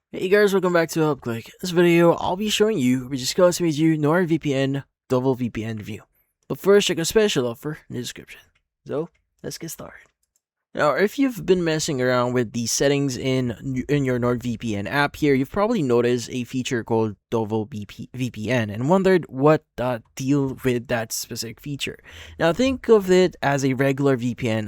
Hey guys, welcome back to Help Click. In this video, I'll be showing you, we discuss with you NordVPN Double VPN review. But first, check a special offer in the description. So, let's get started. Now, if you've been messing around with the settings in your NordVPN app here, you've probably noticed a feature called Double VPN and wondered what deal with that specific feature. Now, think of it as a regular VPN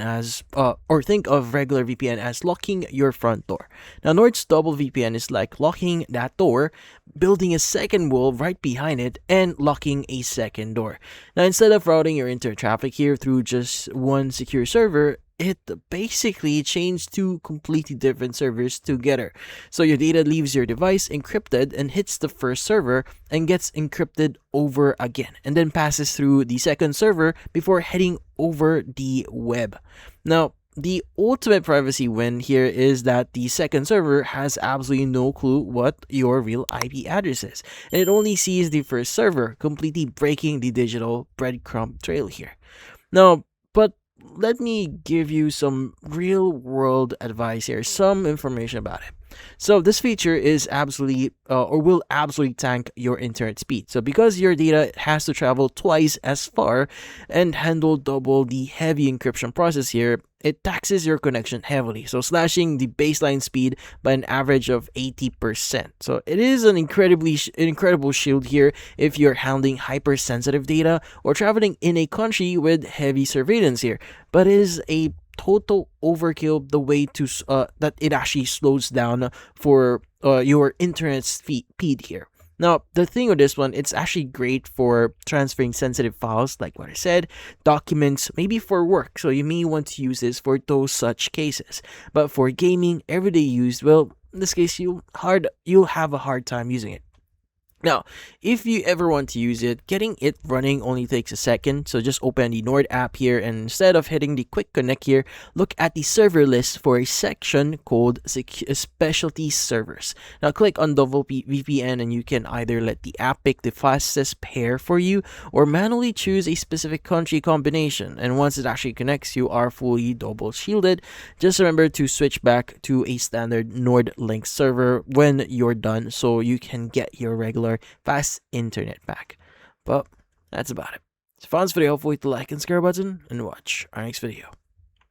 think of regular VPN as locking your front door. Now, Nord's Double VPN is like locking that door, building a second wall right behind it, and locking a second door. Now, instead of routing your internet traffic here through just one secure server, it basically changed two completely different servers together. So your data leaves your device encrypted and hits the first server and gets encrypted over again, and then passes through the second server before heading over the web. Now, the ultimate privacy win here is that the second server has absolutely no clue what your real IP address is, and it only sees the first server, completely breaking the digital breadcrumb trail here. Now, but let me give you some real world advice here, some information about it. So this feature is absolutely or will absolutely tank your internet speed. So because your data has to travel twice as far and handle double the heavy encryption process here, it taxes your connection heavily, so slashing the baseline speed by an average of 80%. So it is an incredible shield here if you're handling hypersensitive data or traveling in a country with heavy surveillance here, but it is a total overkill the way to that it actually slows down for your internet speed here. Now, the thing with this one, it's actually great for transferring sensitive files, like what I said, documents, maybe for work. So you may want to use this for those such cases. But for gaming, everyday use, well, in this case, you'll have a hard time using it. Now, if you ever want to use it, getting it running only takes a second. So just open the Nord app here, and instead of hitting the quick connect here, look at the server list for a section called specialty servers. Now click on Double VPN and you can either let the app pick the fastest pair for you or manually choose a specific country combination. And once it actually connects, you are fully double shielded. Just remember to switch back to a standard Nord link server when you're done so you can get your regular fast internet back. But that's about it. If you found this video helpful, hit the like and subscribe button and watch our next video.